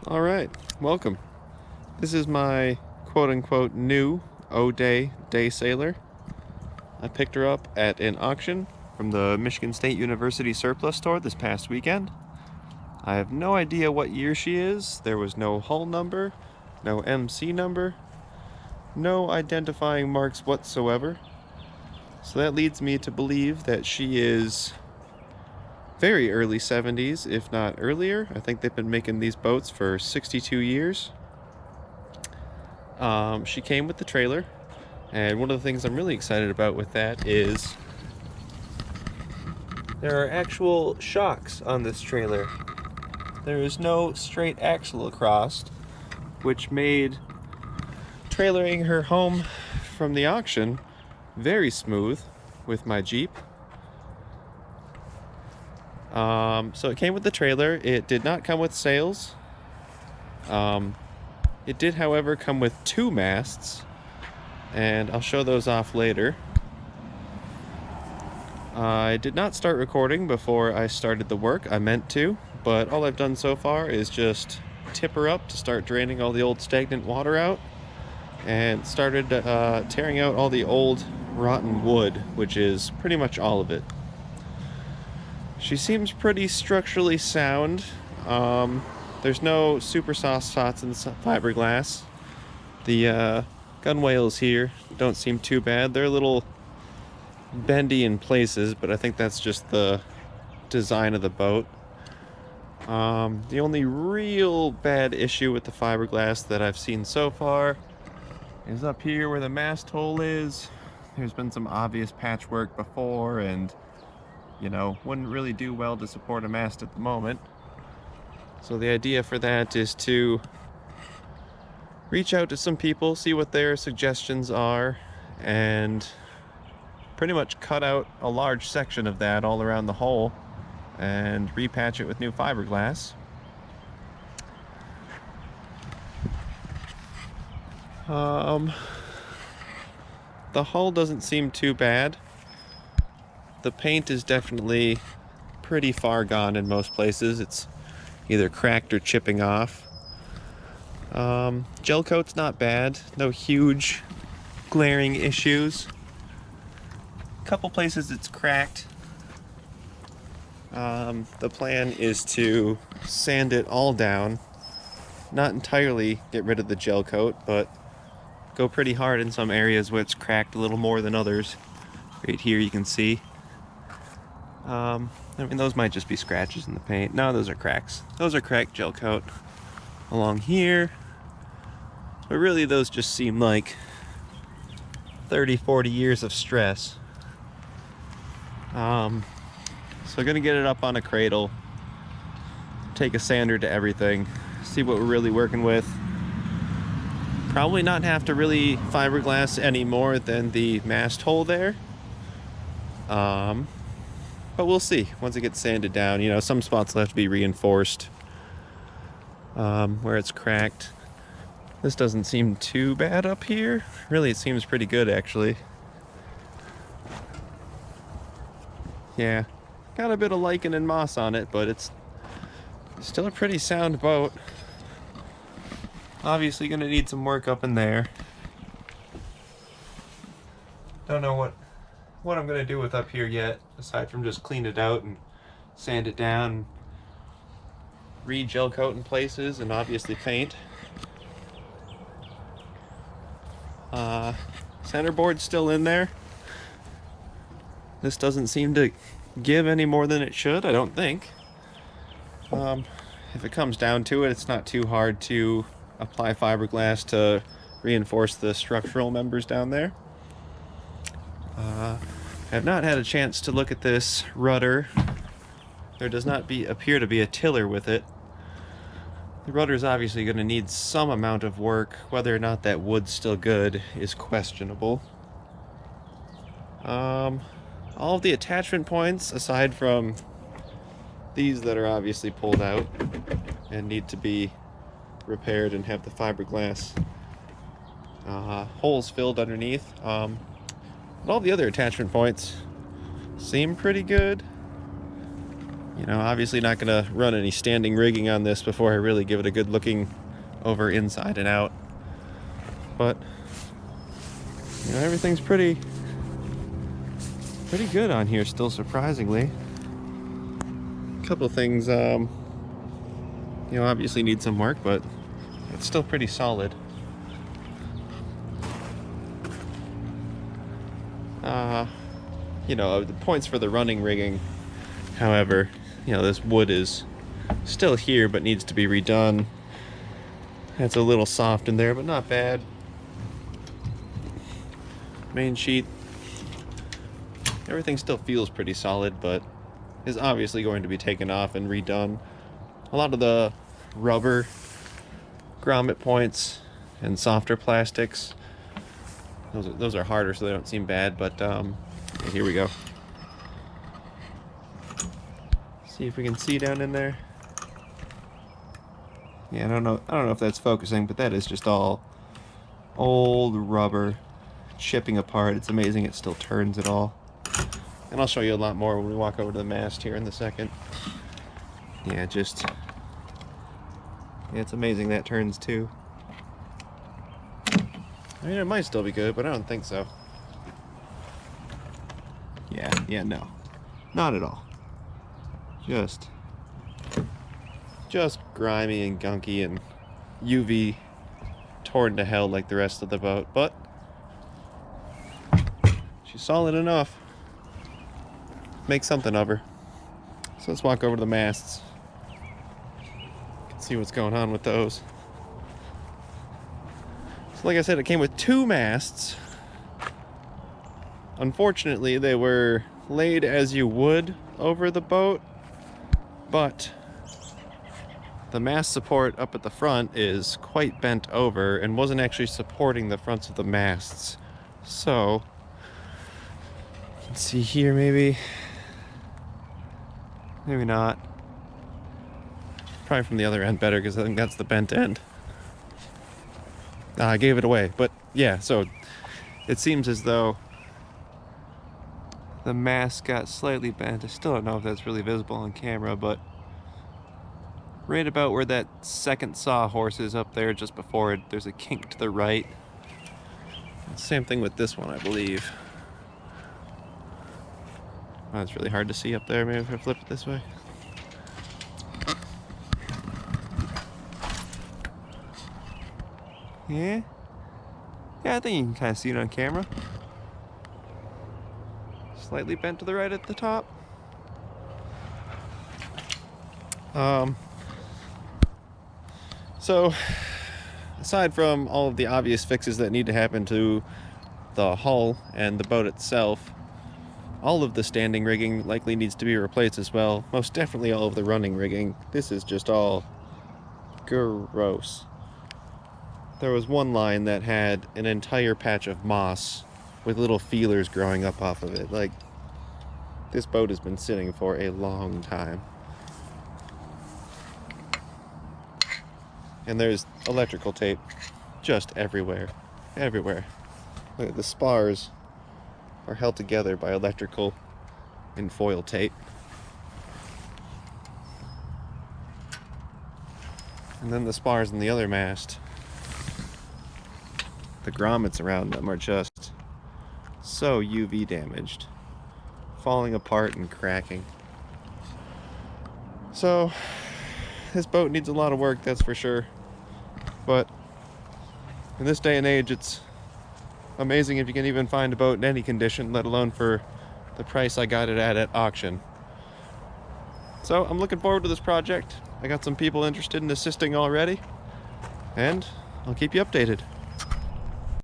Alright, welcome. This is my quote-unquote new O-Day day sailor. I picked her up at an auction from the Michigan State University surplus store this past weekend. I have no idea what year she is. There was no hull number, no MC number, no identifying marks whatsoever. So that leads me to believe that she is very early 70s, if not earlier. I think they've been making these boats for 62 years. She came with the trailer, and one of the things I'm really excited about with that is there are actual shocks on this trailer. There is no straight axle across, which made trailering her home from the auction very smooth with my Jeep. So it came with the trailer. It did not come with sails. It did, however, come with 2 masts, and I'll show those off later. I did not start recording before I started the work. I meant to, but all I've done so far is just tip her up to start draining all the old stagnant water out, and started tearing out all the old rotten wood, which is pretty much all of it. She seems pretty structurally sound. There's no super soft spots in the fiberglass. The gunwales here don't seem too bad. They're a little bendy in places, but I think that's just the design of the boat. The only real bad issue with the fiberglass that I've seen so far is up here where the mast hole is. There's been some obvious patchwork before, and you know, wouldn't really do well to support a mast at the moment. So the idea for that is to reach out to some people, see what their suggestions are, and pretty much cut out a large section of that all around the hull and repatch it with new fiberglass. The hull doesn't seem too bad. The paint is definitely pretty far gone in most places. It's either cracked or chipping off. Gel coat's not bad. No huge glaring issues. A couple places it's cracked. The plan is to sand it all down. Not entirely get rid of the gel coat, but go pretty hard in some areas where it's cracked a little more than others. Right here you can see. I mean, those might just be scratches in the paint. No, those are cracks. Those are cracked gel coat along here. But really, those just seem like 30-40 years of stress. So I'm gonna get it up on a cradle, take a sander to everything, see what we're really working with. Probably not have to really fiberglass any more than the mast hole there. But we'll see once it gets sanded down. You know, some spots will have to be reinforced where it's cracked. This doesn't seem too bad up here. Really, it seems pretty good, actually. Yeah, got a bit of lichen and moss on it, but it's still a pretty sound boat. Obviously gonna need some work up in there. Don't know what I'm gonna do with up here yet, aside from just clean it out and sand it down, re-gel coat in places, and obviously paint. Centerboard's still in there. This doesn't seem to give any more than it should, I don't think. If it comes down to it, it's not too hard to apply fiberglass to reinforce the structural members down there. I have not had a chance to look at this rudder. There does not appear to be a tiller with it. The rudder is obviously going to need some amount of work. Whether or not that wood's still good is questionable. All of the attachment points, aside from these that are obviously pulled out and need to be repaired and have the fiberglass holes filled underneath. All the other attachment points seem pretty good. You know, obviously not gonna run any standing rigging on this before I really give it a good looking over inside and out. But you know, everything's pretty good on here still, surprisingly. A couple of things, you know, obviously need some work, but it's still pretty solid. You know, the points for the running rigging, however, you know, this wood is still here but needs to be redone. It's a little soft in there, but not bad. Main sheet, everything still feels pretty solid, but is obviously going to be taken off and redone. A lot of the rubber grommet points and softer plastics, those are harder, so they don't seem bad, but here we go. See if we can see down in there. Yeah, I don't know if that's focusing, but that is just all old rubber chipping apart. It's amazing it still turns at all. And I'll show you a lot more when we walk over to the mast here in a second. Yeah, yeah, it's amazing that turns too. I mean, it might still be good, but I don't think so. Yeah, no. Not at all. Just grimy and gunky and UV torn to hell like the rest of the boat, but she's solid enough. Make something of her. So let's walk over to the masts. See what's going on with those. So like I said, it came with 2 masts. Unfortunately, they were laid as you would over the boat, but the mast support up at the front is quite bent over and wasn't actually supporting the fronts of the masts. So, let's see here, maybe not. Probably from the other end better, because I think that's the bent end. I gave it away, but yeah, so it seems as though the mast got slightly bent. I still don't know if that's really visible on camera, but right about where that second sawhorse is up there just before it, there's a kink to the right. Same thing with this one, I believe. Oh, it's really hard to see up there. Maybe if I flip it this way. Yeah, I think you can kind of see it on camera. Slightly bent to the right at the top. So, aside from all of the obvious fixes that need to happen to the hull and the boat itself, all of the standing rigging likely needs to be replaced as well. Most definitely all of the running rigging. This is just all gross. There was one line that had an entire patch of moss with little feelers growing up off of it. Like, this boat has been sitting for a long time. And there's electrical tape just everywhere. Look, the spars are held together by electrical and foil tape. And then the spars in the other mast, the grommets around them are just so UV damaged, falling apart and cracking. So this boat needs a lot of work, that's for sure. But in this day and age, it's amazing if you can even find a boat in any condition, let alone for the price I got it at auction. So I'm looking forward to this project. I got some people interested in assisting already, and I'll keep you updated.